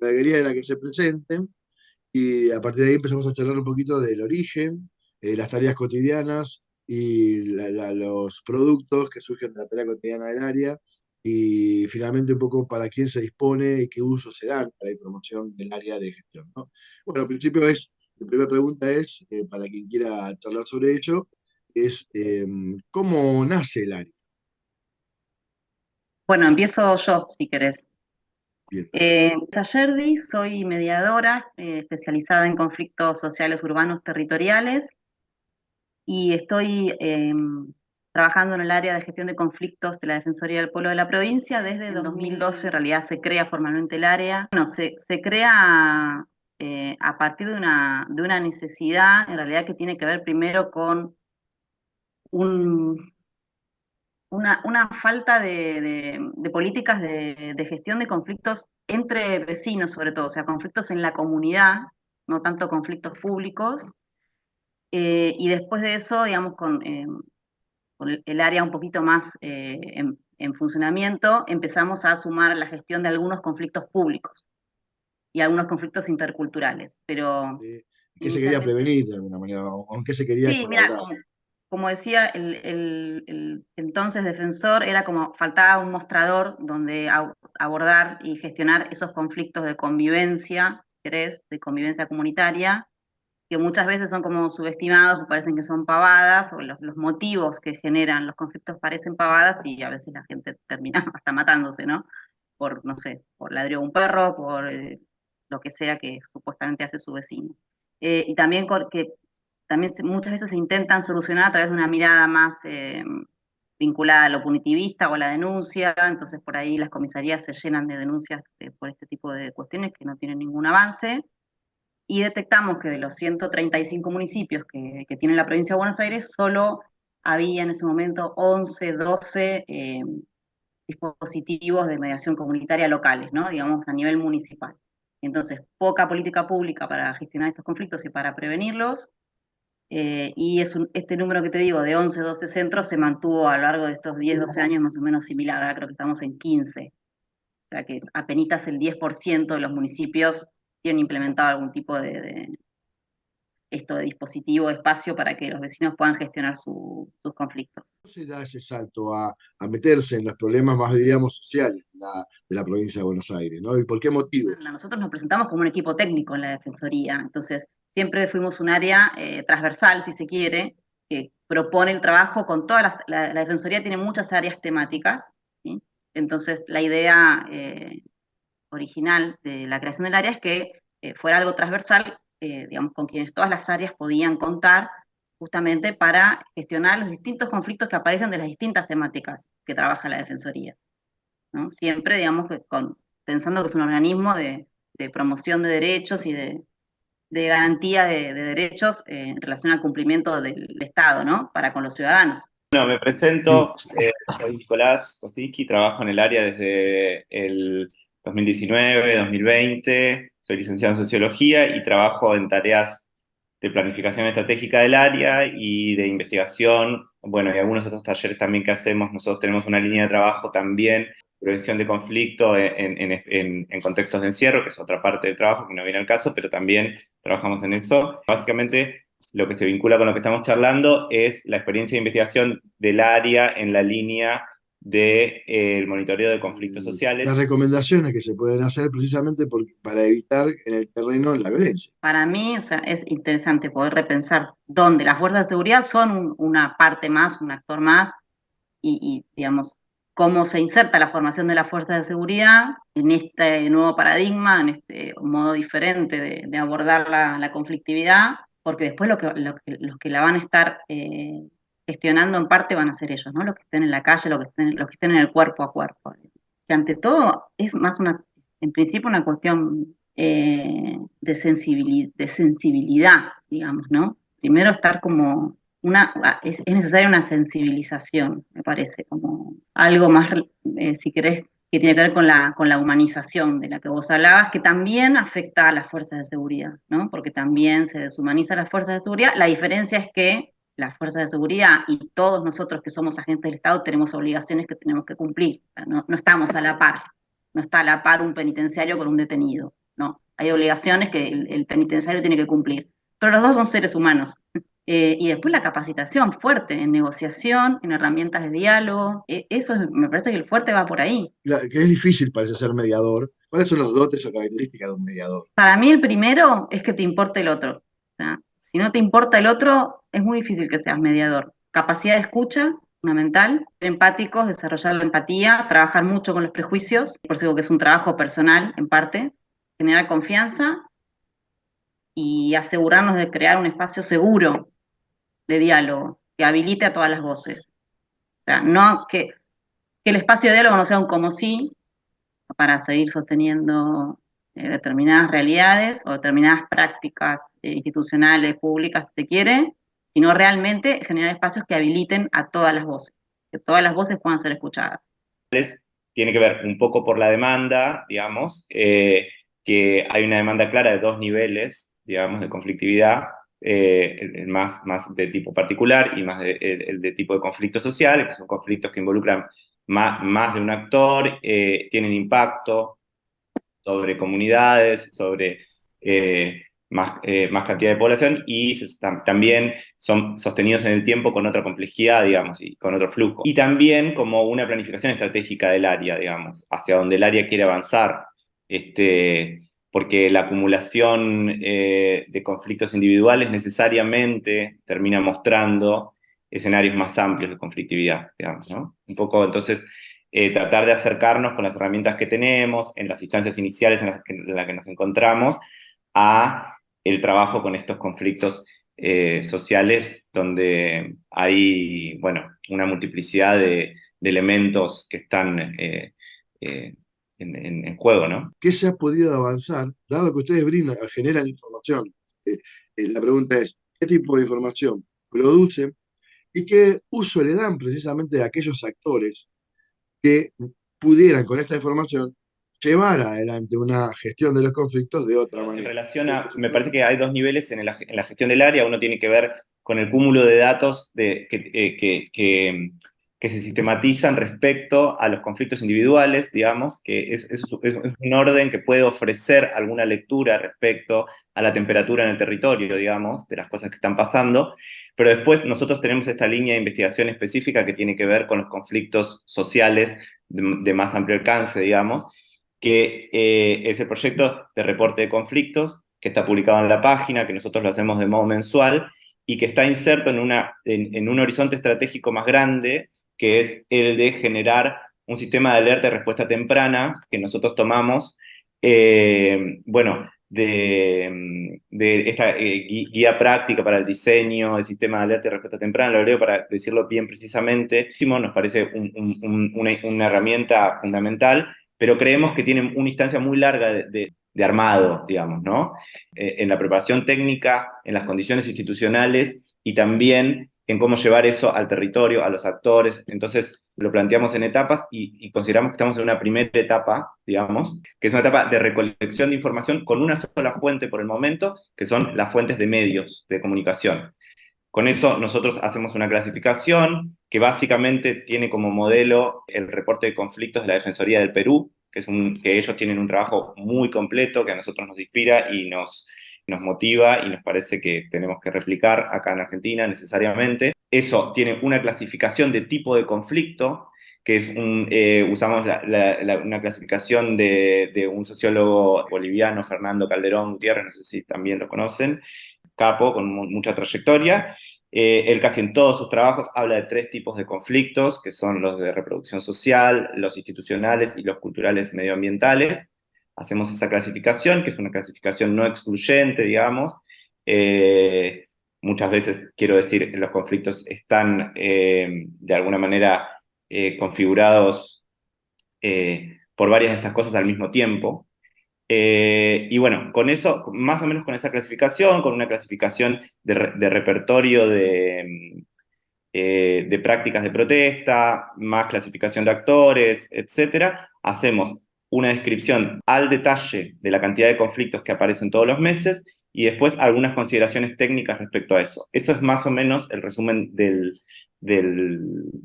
la alegría de la que se presenten. Y a partir de ahí empezamos a charlar un poquito del origen, las tareas cotidianas y los productos que surgen de la tarea cotidiana del área. Y finalmente un poco para quién se dispone y qué usos se dan para la información del área de gestión, ¿no? Bueno, al principio la primera pregunta es, para quien quiera charlar sobre ello, es ¿cómo nace el área? Bueno, empiezo yo, si querés. Bien. Sayerdi, soy mediadora especializada en conflictos sociales urbanos territoriales y estoy trabajando en el área de gestión de conflictos de la Defensoría del Pueblo de la provincia desde el 2012. En realidad se crea formalmente el área. Bueno, se crea a partir de una necesidad, en realidad, que tiene que ver primero con un una falta de políticas de gestión de conflictos entre vecinos, sobre todo, o sea, conflictos en la comunidad, no tanto conflictos públicos. Y después de eso, digamos, con el área un poquito más en funcionamiento, empezamos a sumar la gestión de algunos conflictos públicos y algunos conflictos interculturales. Pero ¿Sí? ¿Qué se quería inicialmente, prevenir de alguna manera? ¿O en qué se quería sí, mira, colaborar? como decía el entonces defensor, era como faltaba un mostrador donde abordar y gestionar esos conflictos de convivencia, si querés, de convivencia comunitaria, que muchas veces son como subestimados, parecen que son pavadas, o los motivos que generan los conflictos parecen pavadas y a veces la gente termina hasta matándose, ¿no? Por, no sé, por ladrido de un perro, por lo que sea que supuestamente hace su vecino. Y también que también muchas veces se intentan solucionar a través de una mirada más vinculada a lo punitivista o a la denuncia, entonces por ahí las comisarías se llenan de denuncias por este tipo de cuestiones que no tienen ningún avance, y detectamos que de los 135 municipios que tiene la provincia de Buenos Aires, solo había en ese momento 11, 12 dispositivos de mediación comunitaria locales, ¿no? Digamos, a nivel municipal. Entonces, poca política pública para gestionar estos conflictos y para prevenirlos, y este número que te digo, de 11, 12 centros, se mantuvo a lo largo de estos 10, 12 años más o menos similar. Ahora creo que estamos en 15. O sea que apenas el 10% de los municipios tienen implementado algún tipo esto de dispositivo, de espacio para que los vecinos puedan gestionar sus conflictos. Se da ese salto a meterse en los problemas más, diríamos, sociales de la provincia de Buenos Aires, ¿no? ¿Y por qué motivos? Nosotros nos presentamos como un equipo técnico en la Defensoría, entonces siempre fuimos un área transversal, si se quiere, que propone el trabajo con todas la Defensoría tiene muchas áreas temáticas, ¿sí? Entonces la idea original de la creación del área es que fuera algo transversal, digamos, con quienes todas las áreas podían contar justamente para gestionar los distintos conflictos que aparecen de las distintas temáticas que trabaja la Defensoría, ¿no? Siempre, digamos, pensando que es un organismo de promoción de derechos y de garantía de derechos en relación al cumplimiento del Estado, ¿no? Para con los ciudadanos. Bueno, me Sí, presento, soy Nicolás Kosiski, trabajo en el área desde el 2019, 2020, soy licenciado en Sociología y trabajo en tareas de planificación estratégica del área y de investigación, bueno, y algunos otros talleres también que hacemos. Nosotros tenemos una línea de trabajo también, prevención de conflicto en contextos de encierro, que es otra parte del trabajo que no viene al caso, pero también trabajamos en eso. Básicamente, lo que se vincula con lo que estamos charlando es la experiencia de investigación del área en la línea del monitoreo de conflictos las sociales. recomendaciones que se pueden hacer precisamente para evitar en el terreno la violencia. Para mí, o sea, es interesante poder repensar dónde las fuerzas de seguridad son una parte más, un actor más, digamos, cómo se inserta la formación de las fuerzas de seguridad en este nuevo paradigma, en este modo diferente de abordar la conflictividad, porque después los que la van a estar gestionando en parte van a ser ellos, ¿no? Los que estén en la calle, los que estén en el cuerpo a cuerpo. Que ante todo es más en principio una cuestión de sensibilidad, digamos, ¿no? Primero estar como es necesaria una sensibilización, me parece, como algo más, si querés, que tiene que ver con la humanización de la que vos hablabas, que también afecta a las fuerzas de seguridad, ¿no? Porque también se deshumaniza a las fuerzas de seguridad. La diferencia es que las fuerzas de seguridad y todos nosotros que somos agentes del Estado tenemos obligaciones que tenemos que cumplir. O sea, no estamos a la par, no está a la par un penitenciario con un detenido. no, hay obligaciones que el penitenciario tiene que cumplir, pero los dos son seres humanos. Y después la capacitación fuerte en negociación, en herramientas de diálogo, me parece que el fuerte va por ahí. Que es difícil, parece, ser mediador. ¿Cuáles son los dotes o características de un mediador? Para mí el primero es que te importe el otro. O sea, si no te importa el otro, es muy difícil que seas mediador. Capacidad de escucha, fundamental, ser empáticos, desarrollar la empatía, trabajar mucho con los prejuicios, por eso digo que es un trabajo personal en parte, generar confianza y asegurarnos de crear un espacio seguro de diálogo que habilite a todas las voces. O sea, no que el espacio de diálogo no sea un como sí para seguir sosteniendo determinadas realidades o determinadas prácticas institucionales, públicas, si se quiere, sino realmente generar espacios que habiliten a todas las voces, que todas las voces puedan ser escuchadas. Tiene que ver un poco por la demanda, digamos, que hay una demanda clara de dos niveles, digamos, de conflictividad, el más de tipo particular y más el de tipo de conflicto social, que son conflictos que involucran más de un actor, tienen impacto sobre comunidades, sobre más cantidad de población y también son sostenidos en el tiempo con otra complejidad, digamos, y con otro flujo. Y también como una planificación estratégica del área, digamos, hacia donde el área quiere avanzar, porque la acumulación de conflictos individuales necesariamente termina mostrando escenarios más amplios de conflictividad, digamos, ¿no? Un poco, entonces, tratar de acercarnos con las herramientas que tenemos, en las instancias iniciales en las que nos encontramos, a el trabajo con estos conflictos sociales donde hay, bueno, una multiplicidad de elementos que están en juego, ¿no? ¿Qué se ha podido avanzar, dado que ustedes brindan, generan información? Eh, la pregunta es, ¿qué tipo de información producen y qué uso le dan precisamente a aquellos actores que pudieran con esta información llevar adelante una gestión de los conflictos de otra En manera? relación me parece que hay dos niveles en la gestión del área. Uno tiene que ver con el cúmulo de datos que se sistematizan respecto a los conflictos individuales, digamos, que es un orden que puede ofrecer alguna lectura respecto a la temperatura en el territorio, digamos, de las cosas que están pasando. Pero después nosotros tenemos esta línea de investigación específica que tiene que ver con los conflictos sociales de más amplio alcance, digamos, que es el proyecto de reporte de conflictos, que está publicado en la página, que nosotros lo hacemos de modo mensual, y que está inserto en un horizonte estratégico más grande, que es el de generar un sistema de alerta y respuesta temprana, que nosotros tomamos, bueno, de esta guía práctica para el diseño del sistema de alerta y respuesta temprana, lo leo para decirlo bien precisamente, nos parece una herramienta fundamental, pero creemos que tienen una instancia muy larga de armado, digamos, ¿no? En la preparación técnica, en las condiciones institucionales y también en cómo llevar eso al territorio, a los actores. Entonces lo planteamos en etapas y consideramos que estamos en una primera etapa, digamos, que es una etapa de recolección de información con una sola fuente por el momento, que son las fuentes de medios de comunicación. Con eso nosotros hacemos una clasificación que básicamente tiene como modelo el reporte de conflictos de la Defensoría del Perú, que ellos tienen un trabajo muy completo que a nosotros nos inspira y nos motiva y nos parece que tenemos que replicar acá en Argentina necesariamente. Eso tiene una clasificación de tipo de conflicto, que es usamos una clasificación de un sociólogo boliviano, Fernando Calderón Gutiérrez, no sé si también lo conocen, capo, con mucha trayectoria. Él casi en todos sus trabajos habla de tres tipos de conflictos, que son los de reproducción social, los institucionales y los culturales medioambientales. Hacemos esa clasificación, que es una clasificación no excluyente, digamos. Muchas veces, quiero decir, los conflictos están de alguna manera configurados por varias de estas cosas al mismo tiempo. Y bueno, con eso, más o menos con esa clasificación, con una clasificación de repertorio de prácticas de protesta, más clasificación de actores, etcétera, hacemos una descripción al detalle de la cantidad de conflictos que aparecen todos los meses y después algunas consideraciones técnicas respecto a eso. Eso es más o menos el resumen del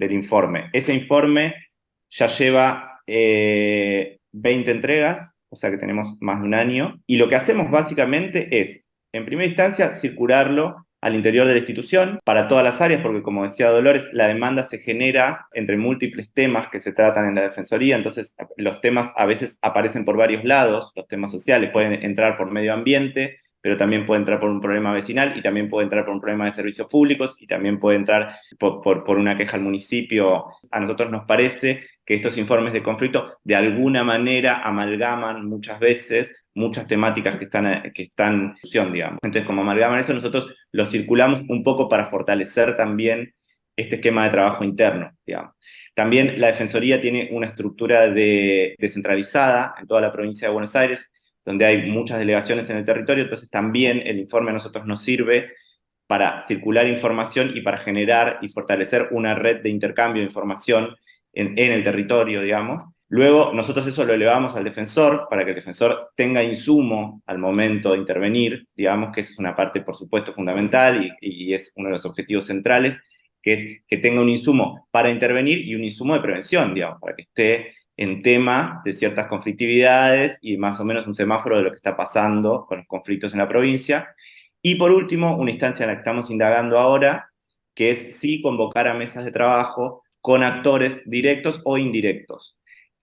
informe. Ese informe ya lleva 20 entregas, o sea que tenemos más de un año, y lo que hacemos básicamente es, en primera instancia, circularlo al interior de la institución para todas las áreas, porque como decía Dolores, la demanda se genera entre múltiples temas que se tratan en la Defensoría, entonces los temas a veces aparecen por varios lados, los temas sociales pueden entrar por medio ambiente, pero también puede entrar por un problema vecinal y también puede entrar por un problema de servicios públicos y también puede entrar por una queja al municipio. A nosotros nos parece que estos informes de conflicto de alguna manera amalgaman muchas veces muchas temáticas que están en discusión, digamos. Entonces, como amalgaman eso, nosotros lo circulamos un poco para fortalecer también este esquema de trabajo interno, digamos. También la Defensoría tiene una estructura descentralizada en toda la provincia de Buenos Aires, donde hay muchas delegaciones en el territorio, entonces también el informe a nosotros nos sirve para circular información y para generar y fortalecer una red de intercambio de información en el territorio, digamos. Luego nosotros eso lo elevamos al defensor para que el defensor tenga insumo al momento de intervenir, digamos que es una parte por supuesto fundamental y es uno de los objetivos centrales, que es que tenga un insumo para intervenir y un insumo de prevención, digamos, para que esté en tema de ciertas conflictividades y más o menos un semáforo de lo que está pasando con los conflictos en la provincia. Y por último, una instancia en la que estamos indagando ahora, que es sí convocar a mesas de trabajo con actores directos o indirectos.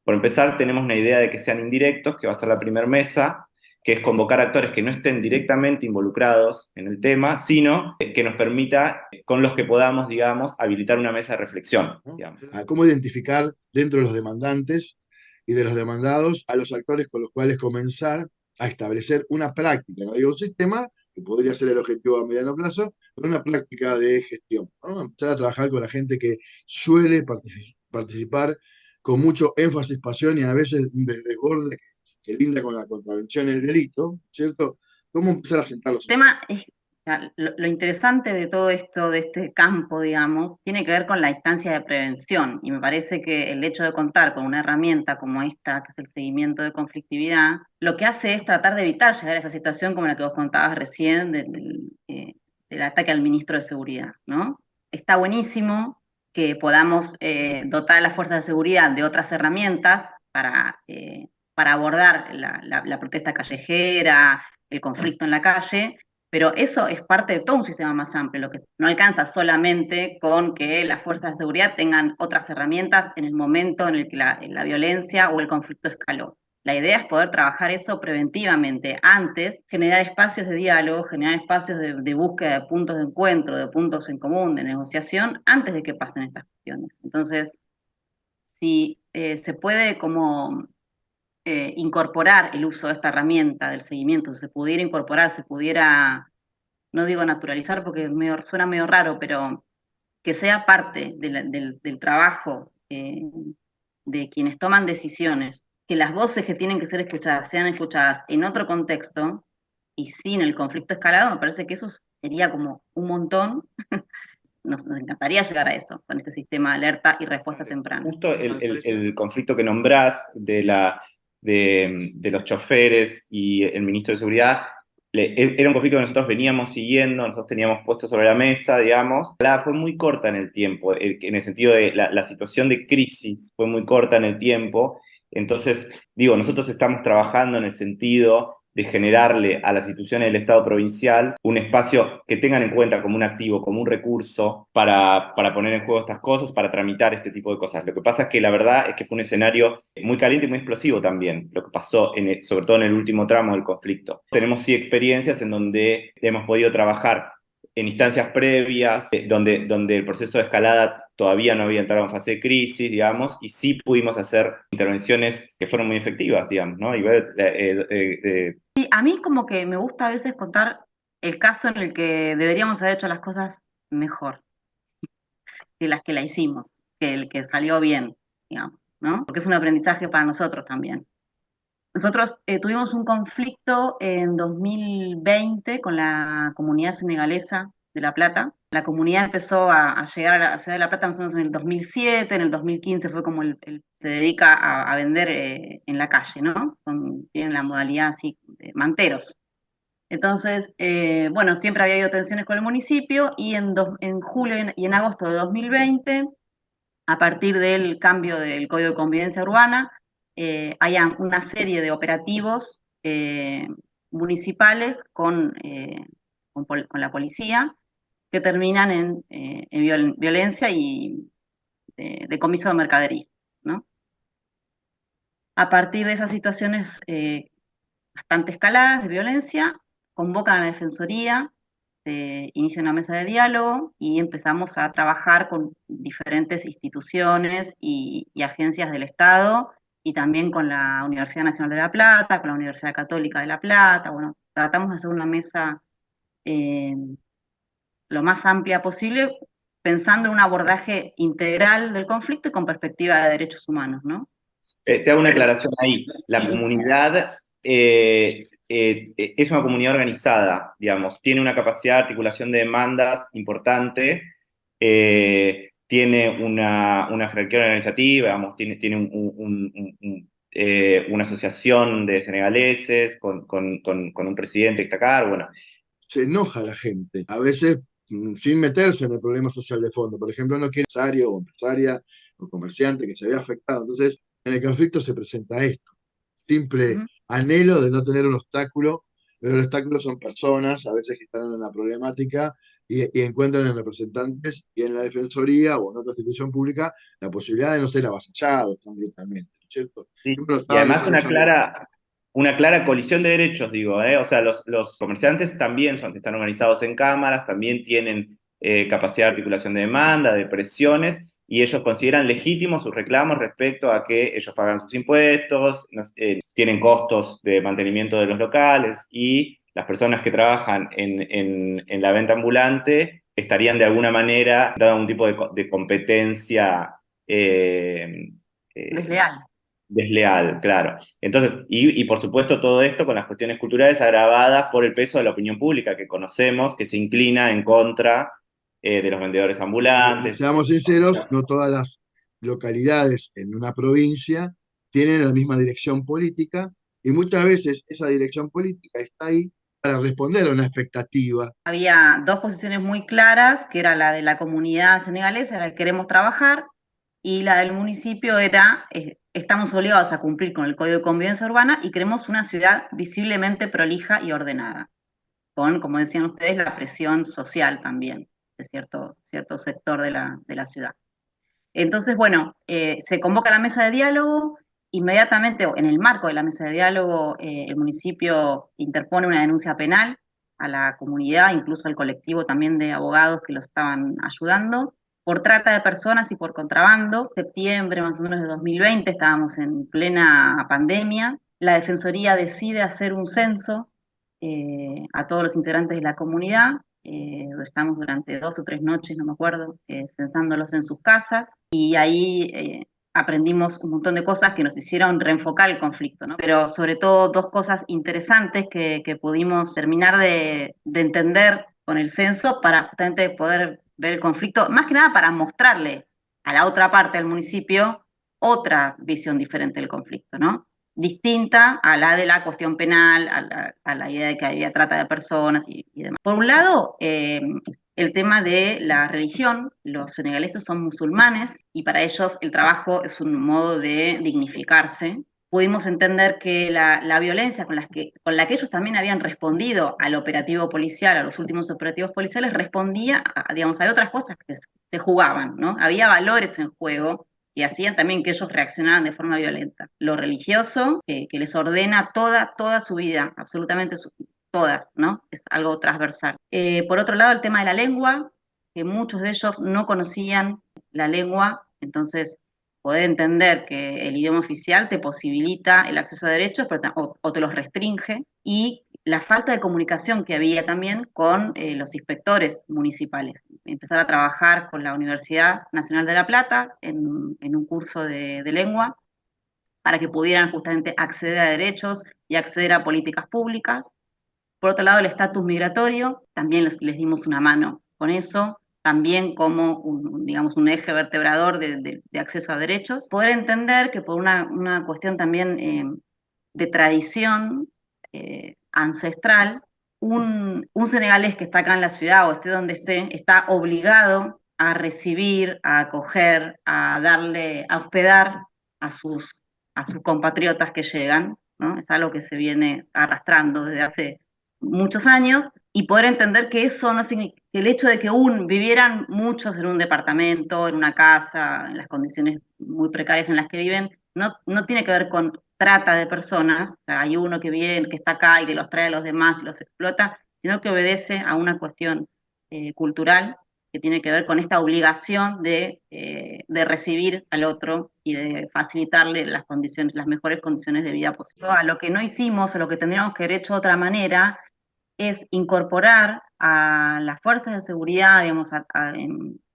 Por empezar, tenemos una idea de que sean indirectos, que va a ser la primera mesa, que es convocar actores que no estén directamente involucrados en el tema, sino que nos permita, con los que podamos, digamos, habilitar una mesa de reflexión, ¿no? digamos. A cómo identificar dentro de los demandantes y de los demandados a los actores con los cuales comenzar a establecer una práctica, no digo un sistema, que podría ser el objetivo a mediano plazo, pero una práctica de gestión, ¿no? Empezar a trabajar con la gente que suele participar con mucho énfasis, pasión y a veces un desborde que linda con la contravención y el delito, ¿cierto? ¿Cómo empezar a sentar los... El tema es, lo interesante de todo esto, de este campo, digamos, tiene que ver con la instancia de prevención. Y me parece que el hecho de contar con una herramienta como esta, que es el seguimiento de conflictividad, lo que hace es tratar de evitar llegar a esa situación como la que vos contabas recién del ataque al ministro de Seguridad, ¿no? Está buenísimo que podamos dotar a las fuerzas de seguridad de otras herramientas para abordar la protesta callejera, el conflicto en la calle, pero eso es parte de todo un sistema más amplio, lo que no alcanza solamente con que las fuerzas de seguridad tengan otras herramientas en el momento en el que la violencia o el conflicto escaló. La idea es poder trabajar eso preventivamente, antes, generar espacios de diálogo, generar espacios de búsqueda de puntos de encuentro, de puntos en común, de negociación, antes de que pasen estas cuestiones. Entonces, si se puede como incorporar el uso de esta herramienta del seguimiento, si se pudiera incorporar, se pudiera, no digo naturalizar porque suena medio raro, pero que sea parte del trabajo de quienes toman decisiones, que las voces que tienen que ser escuchadas sean escuchadas en otro contexto y sin el conflicto escalado, me parece que eso sería como un montón. Nos encantaría llegar a eso, con este sistema de alerta y respuesta temprana. Justo el conflicto que nombrás de los choferes y el ministro de Seguridad, era un conflicto que nosotros veníamos siguiendo, nosotros teníamos puesto sobre la mesa, digamos. Fue muy corta en el tiempo, en el sentido de la situación de crisis fue muy corta en el tiempo. Entonces, digo, nosotros estamos trabajando en el sentido de generarle a las instituciones del Estado provincial un espacio que tengan en cuenta como un activo, como un recurso para poner en juego estas cosas, para tramitar este tipo de cosas. Lo que pasa es que la verdad es que fue un escenario muy caliente y muy explosivo también, lo que pasó sobre todo en el último tramo del conflicto. Tenemos sí experiencias en donde hemos podido trabajar en instancias previas, donde el proceso de escalada todavía no había entrado en fase de crisis, digamos, y sí pudimos hacer intervenciones que fueron muy efectivas, digamos, ¿no? Sí, a mí como que me gusta a veces contar el caso en el que deberíamos haber hecho las cosas mejor que las que la hicimos, que el que salió bien, digamos, ¿no? Porque es un aprendizaje para nosotros también. Nosotros tuvimos un conflicto en 2020 con la comunidad senegalesa de La Plata. La comunidad empezó a llegar a la ciudad de La Plata más o menos en el 2007, en el 2015 fue como se dedica a vender en la calle, ¿no? Tienen la modalidad así de manteros. Entonces, bueno, siempre había habido tensiones con el municipio y en julio y en agosto de 2020, a partir del cambio del Código de Convivencia Urbana, hay una serie de operativos municipales con la policía que terminan en violencia y decomiso de mercadería, ¿no? A partir de esas situaciones bastante escaladas de violencia, convocan a la Defensoría, inicia una mesa de diálogo y empezamos a trabajar con diferentes instituciones y agencias del Estado y también con la Universidad Nacional de La Plata, con la Universidad Católica de La Plata. Bueno, tratamos de hacer una mesa eh, lo más amplia posible, pensando en un abordaje integral del conflicto y con perspectiva de derechos humanos, ¿no? Te hago una aclaración ahí. La comunidad es una comunidad organizada, digamos, tiene una capacidad de articulación de demandas importante, tiene una jerarquía organizativa, digamos, tiene una asociación de senegaleses con un presidente, Ictacar, bueno. Se enoja la gente, a veces sin meterse en el problema social de fondo. Por ejemplo, no quiere empresario o empresaria o comerciante que se vea afectado. Entonces, en el conflicto se presenta esto. Simple anhelo de no tener un obstáculo, pero los obstáculos son personas, a veces que están en una problemática y encuentran en representantes y en la defensoría o en otra institución pública la posibilidad de no ser avasallados tan brutalmente, ¿no es cierto? Sí, Y uno y estaba además desarrollando. una clara colisión de derechos, digo, ¿eh? O sea, los comerciantes también están organizados en cámaras, también tienen capacidad de articulación de demanda, de presiones, y ellos consideran legítimos sus reclamos respecto a que ellos pagan sus impuestos, tienen costos de mantenimiento de los locales, y las personas que trabajan en la venta ambulante estarían de alguna manera dando algún tipo de competencia eh, Desleal. desleal, claro. Entonces, y por supuesto todo esto con las cuestiones culturales agravadas por el peso de la opinión pública que conocemos, que se inclina en contra de los vendedores Y ambulantes. seamos sinceros, no todas las localidades en una provincia tienen la misma dirección política y muchas veces esa dirección política está ahí para responder a una expectativa. Había dos posiciones muy claras, que era la de la comunidad senegalesa, la que queremos trabajar, y la del municipio era, estamos obligados a cumplir con el Código de Convivencia Urbana y queremos una ciudad visiblemente prolija y ordenada, con, como decían ustedes, la presión social también de cierto sector de la ciudad. Entonces, bueno, se convoca la mesa de diálogo, inmediatamente en el marco de la mesa de diálogo, el municipio interpone una denuncia penal a la comunidad, incluso al colectivo también de abogados que lo estaban ayudando, por trata de personas y por contrabando. Septiembre más o menos de 2020, estábamos en plena pandemia, la Defensoría decide hacer un censo a todos los integrantes de la comunidad. Estamos durante 2 o 3 noches, no me acuerdo, censándolos en sus casas, y ahí aprendimos un montón de cosas que nos hicieron reenfocar el conflicto, ¿no? Pero sobre todo dos cosas interesantes que pudimos terminar de entender con el censo para justamente poder ver el conflicto, más que nada para mostrarle a la otra parte del municipio otra visión diferente del conflicto, ¿no? Distinta a la de la cuestión penal, a la idea de que había trata de personas y demás. Por un lado, el tema de la religión, los senegaleses son musulmanes y para ellos el trabajo es un modo de dignificarse. Pudimos entender que la violencia con la que ellos también habían respondido al operativo policial, a los últimos operativos policiales, respondía digamos, a otras cosas que se jugaban, ¿no? Había valores en juego y hacían también que ellos reaccionaran de forma violenta. Lo religioso, que les ordena toda su vida, absolutamente toda, ¿no? Es algo transversal. Por otro lado, el tema de la lengua, que muchos de ellos no conocían la lengua, entonces poder entender que el idioma oficial te posibilita el acceso a derechos o te los restringe, y la falta de comunicación que había también con los inspectores municipales. Empezar a trabajar con la Universidad Nacional de La Plata en un curso de lengua para que pudieran justamente acceder a derechos y acceder a políticas públicas. Por otro lado, el estatus migratorio, también les dimos una mano con eso, también como digamos, un eje vertebrador de acceso a derechos. Poder entender que por una cuestión también de tradición ancestral, un senegalés que está acá en la ciudad o esté donde esté, está obligado a recibir, a acoger, a darle, a hospedar a sus a sus compatriotas que llegan, ¿no? Es algo que se viene arrastrando desde hace muchos años, y poder entender que eso no significa, que el hecho de que vivieran muchos en un departamento, en una casa, en las condiciones muy precarias en las que viven, no tiene que ver con trata de personas. O sea, hay uno que viene, que está acá y que los trae a los demás y los explota, sino que obedece a una cuestión cultural que tiene que ver con esta obligación de recibir al otro y de facilitarle las condiciones, las mejores condiciones de vida posibles. A lo que no hicimos, o lo que tendríamos que haber hecho de otra manera, es incorporar a las fuerzas de seguridad, digamos, a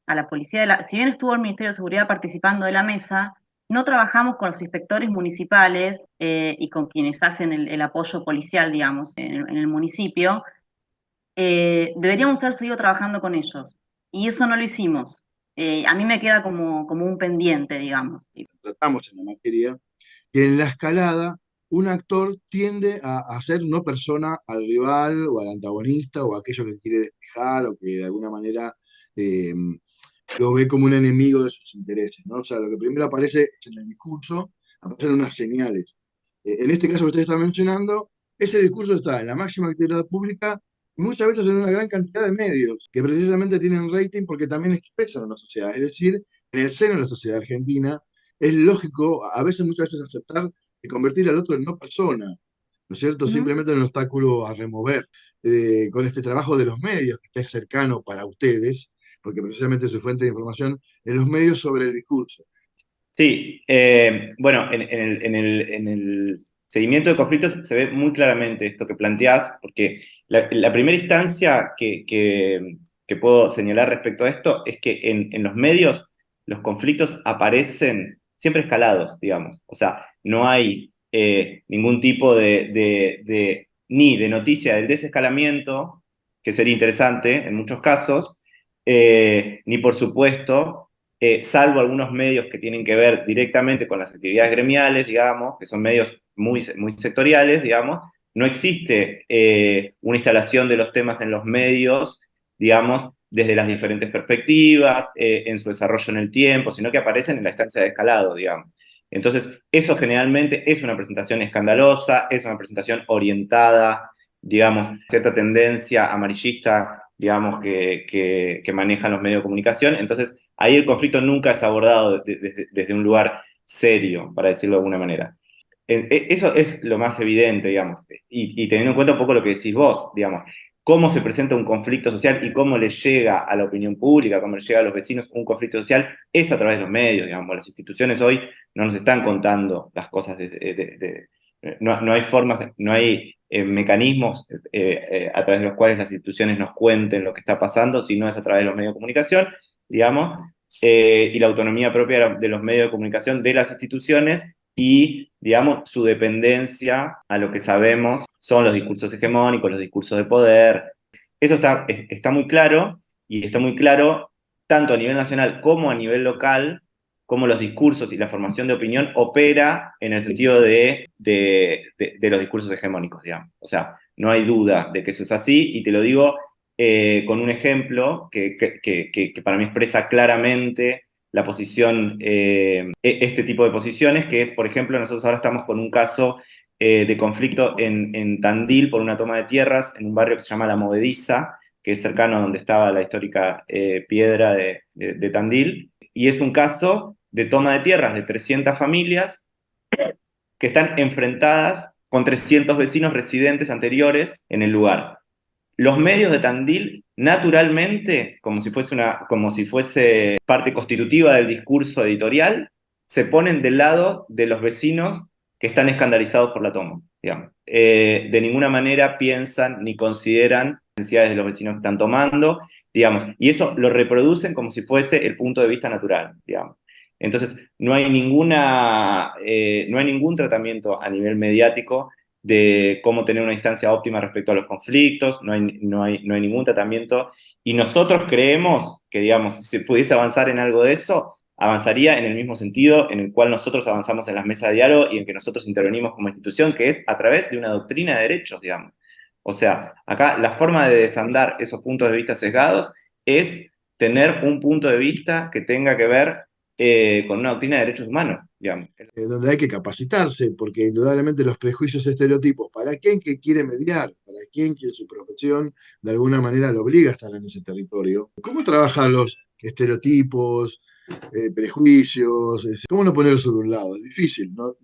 la policía. Si bien estuvo el Ministerio de Seguridad participando de la mesa, no trabajamos con los inspectores municipales y con quienes hacen el apoyo policial, digamos, en el municipio. Deberíamos haber seguido trabajando con ellos, y eso no lo hicimos. A mí me queda como un pendiente, digamos. Tratamos en la materia, que en la escalada un actor tiende a hacer no persona al rival o al antagonista o a aquello que quiere despejar o que de alguna manera eh, lo ve como un enemigo de sus intereses, ¿no? O sea, lo que primero aparece en el discurso, aparecen unas señales. En este caso que usted está mencionando, ese discurso está en la máxima actividad pública y muchas veces en una gran cantidad de medios que precisamente tienen rating porque también expresan una sociedad. Es decir, en el seno de la sociedad argentina es lógico, a veces, muchas veces, aceptar y convertir al otro en no persona, ¿no es cierto? Uh -huh. Simplemente en un obstáculo a remover. Con este trabajo de los medios, que es cercano para ustedes, porque precisamente su fuente de información en los medios sobre el discurso. Sí, bueno, en el seguimiento de conflictos se ve muy claramente esto que planteás, porque la primera instancia que puedo señalar respecto a esto es que en los medios los conflictos aparecen siempre escalados, digamos. O sea, no hay ningún tipo ni de noticia del desescalamiento, que sería interesante en muchos casos, ni por supuesto salvo algunos medios que tienen que ver directamente con las actividades gremiales, digamos, que son medios muy sectoriales, digamos, no existe una instalación de los temas en los medios, digamos, desde las diferentes perspectivas, en su desarrollo en el tiempo, sino que aparecen en la instancia de escalado, digamos. Entonces, eso generalmente es una presentación escandalosa, es una presentación orientada, digamos, cierta tendencia amarillista, digamos, que manejan los medios de comunicación. Entonces, ahí el conflicto nunca es abordado desde un lugar serio, para decirlo de alguna manera. Eso es lo más evidente, digamos, y teniendo en cuenta un poco lo que decís vos, digamos, cómo se presenta un conflicto social y cómo le llega a la opinión pública, cómo le llega a los vecinos un conflicto social, es a través de los medios, digamos. Las instituciones hoy no nos están contando las cosas no hay formas, no hay mecanismos a través de los cuales las instituciones nos cuenten lo que está pasando, sino es a través de los medios de comunicación, digamos, y la autonomía propia de los medios de comunicación de las instituciones y, digamos, su dependencia a lo que sabemos son los discursos hegemónicos, los discursos de poder. Eso está muy claro, y está muy claro tanto a nivel nacional como a nivel local, cómo los discursos y la formación de opinión opera en el sentido de los discursos hegemónicos, digamos. O sea, no hay duda de que eso es así, y te lo digo con un ejemplo que para mí expresa claramente la posición, este tipo de posiciones, que es, por ejemplo, nosotros ahora estamos con un caso de conflicto en Tandil por una toma de tierras en un barrio que se llama La Movediza, que es cercano a donde estaba la histórica piedra de Tandil, y es un caso de toma de tierras de 300 familias que están enfrentadas con 300 vecinos residentes anteriores en el lugar. Los medios de Tandil, naturalmente, como si fuese parte constitutiva del discurso editorial, se ponen del lado de los vecinos que están escandalizados por la toma, digamos. De ninguna manera piensan ni consideran las necesidades de los vecinos que están tomando, digamos, y eso lo reproducen como si fuese el punto de vista natural, digamos. Entonces, no hay ningún tratamiento a nivel mediático de cómo tener una distancia óptima respecto a los conflictos, no hay ningún tratamiento, y nosotros creemos que, digamos, si se pudiese avanzar en algo de eso, avanzaría en el mismo sentido en el cual nosotros avanzamos en las mesas de diálogo y en que nosotros intervenimos como institución, que es a través de una doctrina de derechos, digamos. O sea, acá la forma de desandar esos puntos de vista sesgados es tener un punto de vista que tenga que ver con una doctrina de derechos humanos, digamos. Donde hay que capacitarse, porque indudablemente los prejuicios y estereotipos, para quien que quiere mediar, para quien que su profesión de alguna manera lo obliga a estar en ese territorio. ¿Cómo trabajan los estereotipos, prejuicios? ¿Cómo no poner eso de un lado? Es difícil, ¿no?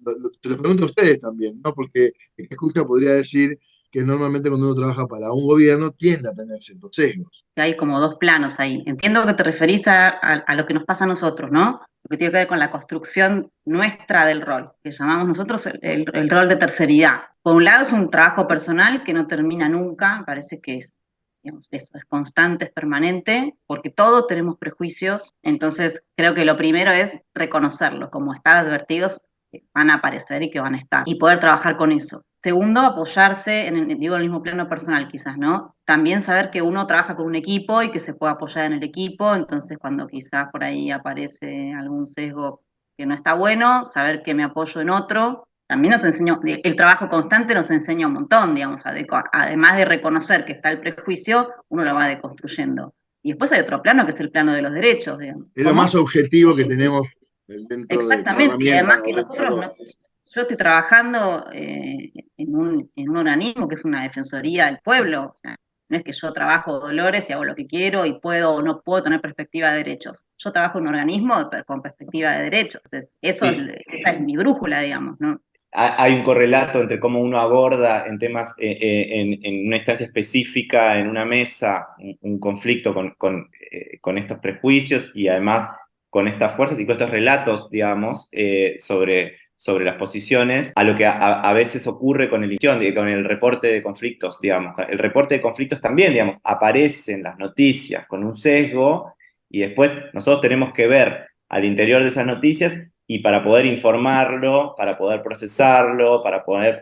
Se lo pregunto a ustedes también, ¿no? Porque el que escucha podría decir que normalmente cuando uno trabaja para un gobierno tiende a tener ciertos sesgos. Hay como dos planos ahí. Entiendo que te referís a lo que nos pasa a nosotros, ¿no? Lo que tiene que ver con la construcción nuestra del rol, que llamamos nosotros el rol de terceridad. Por un lado es un trabajo personal que no termina nunca, parece que es, digamos, eso, es constante, es permanente, porque todos tenemos prejuicios, entonces creo que lo primero es reconocerlos, como estar advertidos que van a aparecer y que van a estar, y poder trabajar con eso. Segundo, apoyarse digo, en el mismo plano personal quizás, ¿no? También saber que uno trabaja con un equipo y que se puede apoyar en el equipo, entonces cuando quizás por ahí aparece algún sesgo que no está bueno, saber que me apoyo en otro. También nos enseñó, el trabajo constante nos enseña un montón, digamos, además de reconocer que está el prejuicio, uno lo va deconstruyendo. Y después hay otro plano que es el plano de los derechos, digamos. Es lo ¿Cómo? más objetivo que tenemos dentro de como Exactamente, y herramienta además que nosotros orientadora. no, yo estoy trabajando en un organismo que es una defensoría del pueblo, o sea, no es que yo trabajo dolores y hago lo que quiero y puedo o no puedo tener perspectiva de derechos. Yo trabajo en un organismo con perspectiva de derechos, eso, Sí. esa es mi brújula, digamos, ¿no? Hay un correlato entre cómo uno aborda en temas, en una instancia específica, en una mesa, un conflicto con estos prejuicios y además con estas fuerzas y con estos relatos, digamos, sobre las posiciones, a lo que a veces ocurre con el reporte de conflictos, digamos. El reporte de conflictos también, digamos, aparece en las noticias con un sesgo y después nosotros tenemos que ver al interior de esas noticias y para poder informarlo, para poder procesarlo, para poder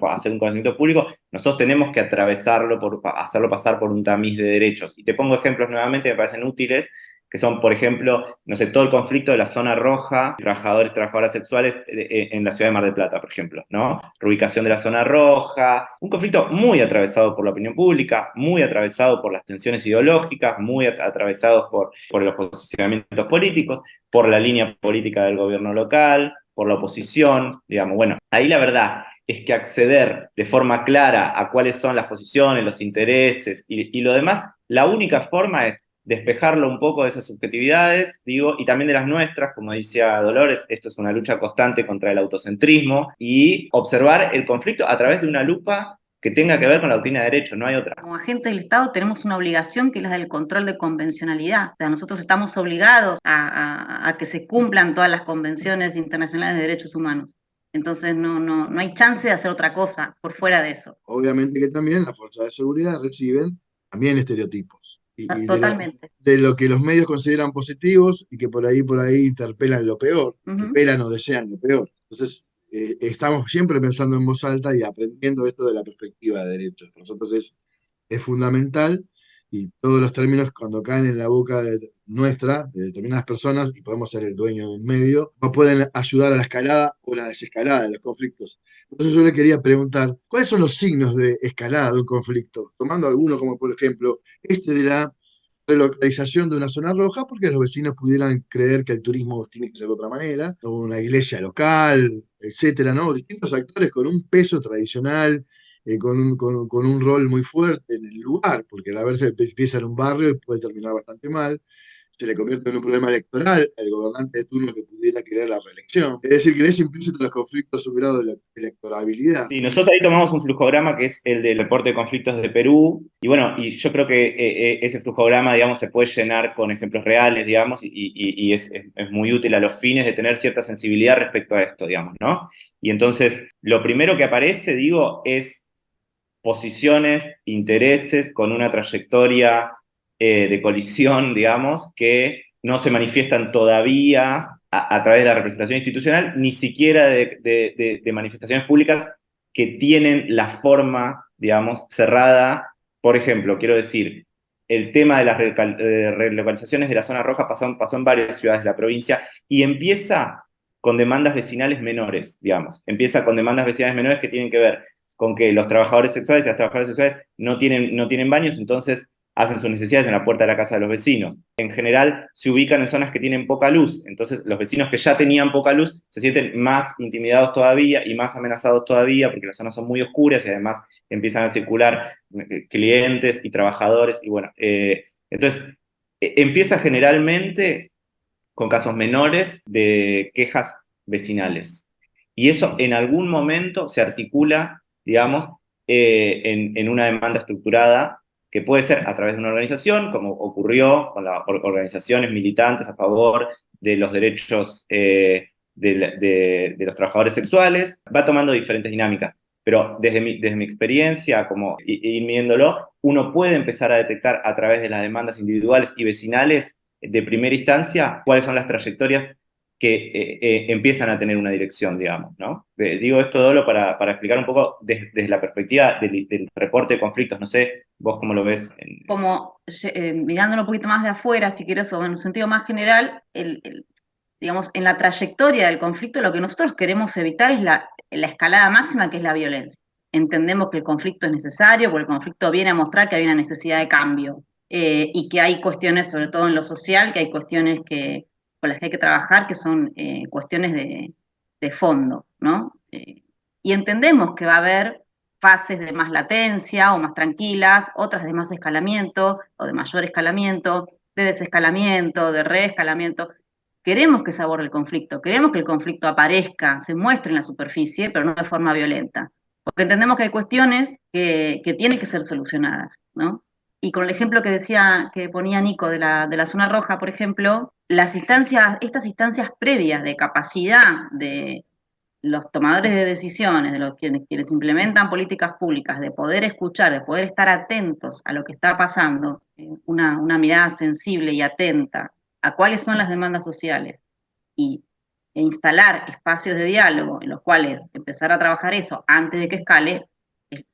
hacer un conocimiento público, nosotros tenemos que atravesarlo, hacerlo pasar por un tamiz de derechos. Y te pongo ejemplos nuevamente que me parecen útiles, que son, por ejemplo, no sé, todo el conflicto de la zona roja, trabajadores y trabajadoras sexuales en la ciudad de Mar del Plata, por ejemplo, ¿no? Reubicación de la zona roja, un conflicto muy atravesado por la opinión pública, muy atravesado por las tensiones ideológicas, muy atravesado por los posicionamientos políticos, por la línea política del gobierno local, por la oposición, digamos, bueno, ahí la verdad es que acceder de forma clara a cuáles son las posiciones, los intereses y lo demás, la única forma es despejarlo un poco de esas subjetividades, digo, y también de las nuestras, como decía Dolores, esto es una lucha constante contra el autocentrismo, y observar el conflicto a través de una lupa que tenga que ver con la doctrina de derecho, no hay otra. Como agentes del Estado tenemos una obligación que es la del control de convencionalidad. O sea, nosotros estamos obligados a que se cumplan todas las convenciones internacionales de derechos humanos. Entonces no hay chance de hacer otra cosa por fuera de eso. Obviamente que también las fuerzas de seguridad reciben también estereotipos y Totalmente. de lo que los medios consideran positivos y que por ahí interpelan lo peor, Ujú. esperan o desean lo peor. Entonces, estamos siempre pensando en voz alta y aprendiendo esto de la perspectiva de derechos. Para nosotros es fundamental y todos los términos cuando caen en la boca nuestra, de determinadas personas, y podemos ser el dueño de un medio, no pueden ayudar a la escalada o la desescalada de los conflictos. Entonces yo le quería preguntar, ¿cuáles son los signos de escalada de un conflicto? Tomando alguno como por ejemplo este de la relocalización de una zona roja porque los vecinos pudieran creer que el turismo tiene que ser de otra manera, o una iglesia local, etcétera, ¿no? Distintos actores con un peso tradicional, con un rol muy fuerte en el lugar, porque a veces empieza en un barrio y puede terminar bastante mal, se le convierte en un problema electoral al gobernante de turno que pudiera querer la reelección. Es decir, que es implícito los conflictos su grado de electorabilidad. Sí, nosotros ahí tomamos un flujograma que es el del reporte de conflictos de Perú, y bueno, y yo creo que ese flujograma, digamos, se puede llenar con ejemplos reales, digamos, y es muy útil a los fines de tener cierta sensibilidad respecto a esto, digamos, ¿no? Y entonces, lo primero que aparece, digo, es posiciones, intereses con una trayectoria de colisión, digamos, que no se manifiestan todavía a través de la representación institucional, ni siquiera de manifestaciones públicas que tienen la forma, digamos, cerrada. Por ejemplo, quiero decir, el tema de las relocalizaciones de la zona roja pasó en varias ciudades de la provincia y empieza con demandas vecinales menores, digamos. Empieza con demandas vecinales menores que tienen que ver con que los trabajadores sexuales y las trabajadoras sexuales no tienen baños, entonces hacen sus necesidades en la puerta de la casa de los vecinos. En general se ubican en zonas que tienen poca luz, entonces los vecinos que ya tenían poca luz se sienten más intimidados todavía y más amenazados todavía porque las zonas son muy oscuras y además empiezan a circular clientes y trabajadores y bueno, entonces empieza generalmente con casos menores de quejas vecinales. Y eso en algún momento se articula, digamos, en una demanda estructurada que puede ser a través de una organización, como ocurrió con las organizaciones militantes a favor de los derechos de los trabajadores sexuales, va tomando diferentes dinámicas. Pero desde mi experiencia, como ir viéndolo, uno puede empezar a detectar a través de las demandas individuales y vecinales de primera instancia cuáles son las trayectorias que empiezan a tener una dirección, digamos, ¿no? Digo esto, Dolo, para explicar un poco desde la perspectiva del reporte de conflictos. No sé, vos cómo lo ves. Como mirándolo un poquito más de afuera, si quieres, o en un sentido más general, digamos, en la trayectoria del conflicto, lo que nosotros queremos evitar es la escalada máxima, que es la violencia. Entendemos que el conflicto es necesario, porque el conflicto viene a mostrar que hay una necesidad de cambio, y que hay cuestiones, sobre todo en lo social, que hay cuestiones con las que hay que trabajar, que son cuestiones de fondo, ¿no? Y entendemos que va a haber fases de más latencia o más tranquilas, otras de más escalamiento o de mayor escalamiento, de desescalamiento, de reescalamiento. Queremos que se aborde el conflicto, queremos que el conflicto aparezca, se muestre en la superficie, pero no de forma violenta, porque entendemos que hay cuestiones que tienen que ser solucionadas, ¿no? Y con el ejemplo que decía, que ponía Nico de la zona roja, por ejemplo, estas instancias previas de capacidad de los tomadores de decisiones, de quienes implementan políticas públicas, de poder escuchar, de poder estar atentos a lo que está pasando, una mirada sensible y atenta a cuáles son las demandas sociales e instalar espacios de diálogo en los cuales empezar a trabajar eso antes de que escale,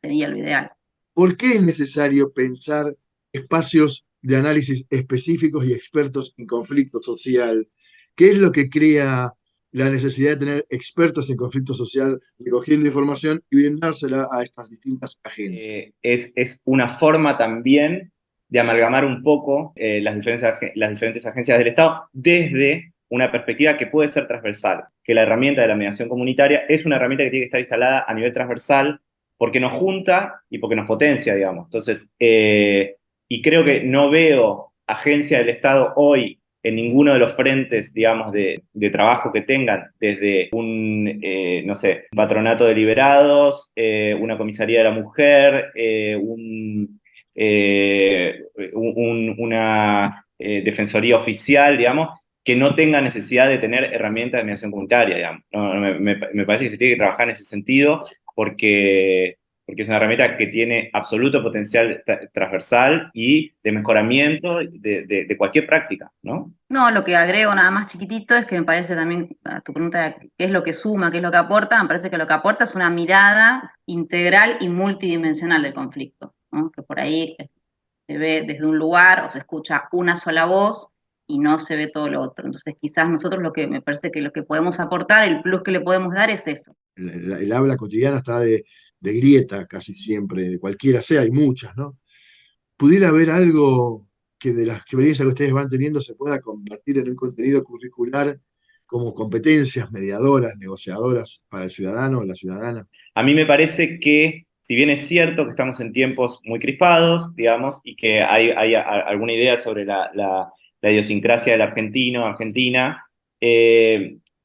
sería lo ideal. ¿Por qué es necesario pensar espacios de análisis específicos y expertos en conflicto social? ¿Qué es lo que crea la necesidad de tener expertos en conflicto social recogiendo información y brindársela a estas distintas agencias? Es una forma también de amalgamar un poco las diferentes agencias del Estado desde una perspectiva que puede ser transversal, que la herramienta de la mediación comunitaria es una herramienta que tiene que estar instalada a nivel transversal porque nos junta y porque nos potencia, digamos. Entonces, y creo que no veo agencia del Estado hoy en ninguno de los frentes, digamos, de trabajo que tengan, desde no sé, un patronato de liberados, una comisaría de la mujer, una defensoría oficial, digamos, que no tenga necesidad de tener herramientas de mediación comunitaria, digamos. No, me parece que se tiene que trabajar en ese sentido porque es una herramienta que tiene absoluto potencial transversal y de mejoramiento de cualquier práctica, ¿no? No, lo que agrego nada más chiquitito es que me parece también, a tu pregunta de qué es lo que suma, qué es lo que aporta, me parece que lo que aporta es una mirada integral y multidimensional del conflicto, ¿no? Que por ahí se ve desde un lugar o se escucha una sola voz y no se ve todo lo otro. Entonces quizás nosotros lo que me parece que lo que podemos aportar, el plus que le podemos dar es eso. El habla cotidiana está de grieta casi siempre, de cualquiera sea, hay muchas, ¿no? ¿Pudiera haber algo que de la experiencia que ustedes van teniendo se pueda convertir en un contenido curricular como competencias mediadoras, negociadoras para el ciudadano o la ciudadana? A mí me parece que, si bien es cierto que estamos en tiempos muy crispados, digamos, y que hay alguna idea sobre la idiosincrasia del argentino, argentina,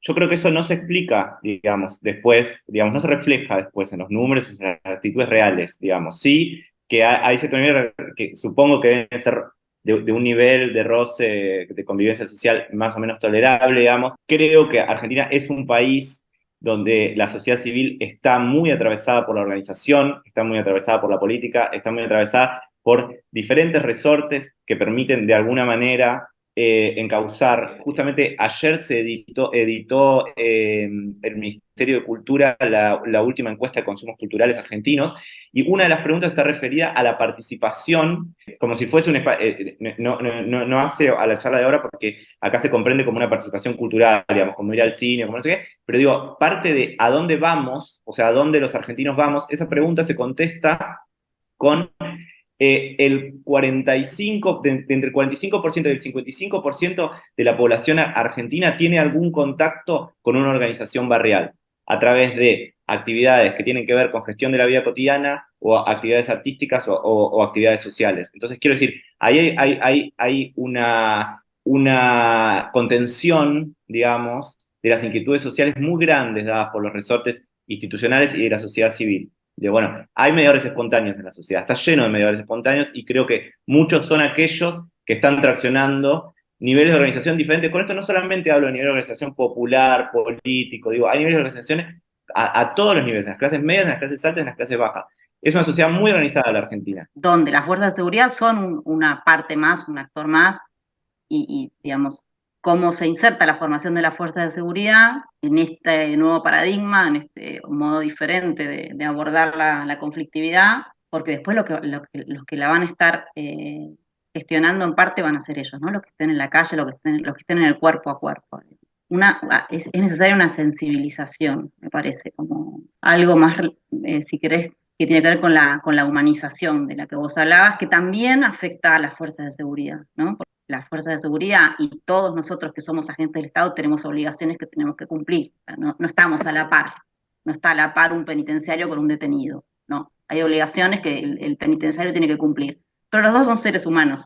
yo creo que eso no se explica, digamos, después, digamos, no se refleja después en los números, en las actitudes reales, digamos. Sí que hay cierto nivel que supongo que deben ser de un nivel de roce, de convivencia social más o menos tolerable, digamos. Creo que Argentina es un país donde la sociedad civil está muy atravesada por la organización, está muy atravesada por la política, está muy atravesada por diferentes resortes que permiten de alguna manera encauzar. Justamente ayer se editó el Ministerio de Cultura la última encuesta de consumos culturales argentinos y una de las preguntas está referida a la participación, como si fuese un no hace a la charla de ahora porque acá se comprende como una participación cultural, digamos, como ir al cine, como no sé qué, pero digo, parte de a dónde vamos, o sea, a dónde los argentinos vamos, esa pregunta se contesta con el 45, entre el 45% y el 55% de la población argentina tiene algún contacto con una organización barrial a través de actividades que tienen que ver con gestión de la vida cotidiana o actividades artísticas o actividades sociales. Entonces, quiero decir, ahí hay una contención, digamos, de las inquietudes sociales muy grandes dadas por los resortes institucionales y de la sociedad civil. Bueno, hay mediadores espontáneos en la sociedad, está lleno de mediadores espontáneos y creo que muchos son aquellos que están traccionando niveles de organización diferentes. Con esto no solamente hablo de nivel de organización popular, político, digo, hay niveles de organización a todos los niveles, en las clases medias, en las clases altas, en las clases bajas. Es una sociedad muy organizada la Argentina. Donde las fuerzas de seguridad son una parte más, un actor más, digamos, cómo se inserta la formación de las fuerzas de seguridad en este nuevo paradigma, en este modo diferente de abordar la conflictividad, porque después los que la van a estar gestionando en parte van a ser ellos, ¿no? Los que estén en la calle, los que estén en el cuerpo a cuerpo. Es necesaria una sensibilización, me parece, como algo más, si querés, que tiene que ver con la humanización de la que vos hablabas, que también afecta a las fuerzas de seguridad, ¿no? Porque las fuerzas de seguridad y todos nosotros que somos agentes del Estado tenemos obligaciones que tenemos que cumplir. O sea, no estamos a la par, no está a la par un penitenciario con un detenido, no. Hay obligaciones que el penitenciario tiene que cumplir. Pero los dos son seres humanos.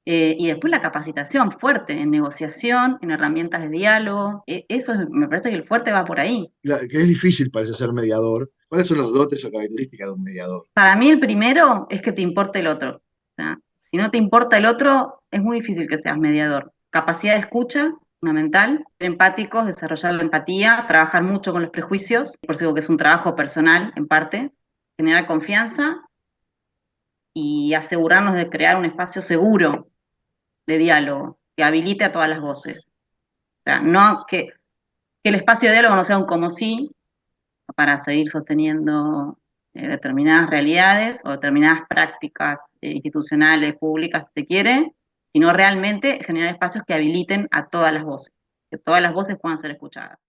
Y después la capacitación fuerte en negociación, en herramientas de diálogo. Me parece que el fuerte va por ahí. Que es difícil, parece, ser mediador. ¿Cuáles son los dotes o características de un mediador? Para mí el primero es que te importe el otro. O sea, si no te importa el otro, es muy difícil que seas mediador. Capacidad de escucha, fundamental. Ser empáticos, desarrollar la empatía, trabajar mucho con los prejuicios, por eso digo que es un trabajo personal en parte. Generar confianza y asegurarnos de crear un espacio seguro de diálogo que habilite a todas las voces. O sea, no que el espacio de diálogo no sea un como sí, para seguir sosteniendo determinadas realidades o determinadas prácticas institucionales, públicas, si se quiere, sino realmente generar espacios que habiliten a todas las voces, que todas las voces puedan ser escuchadas.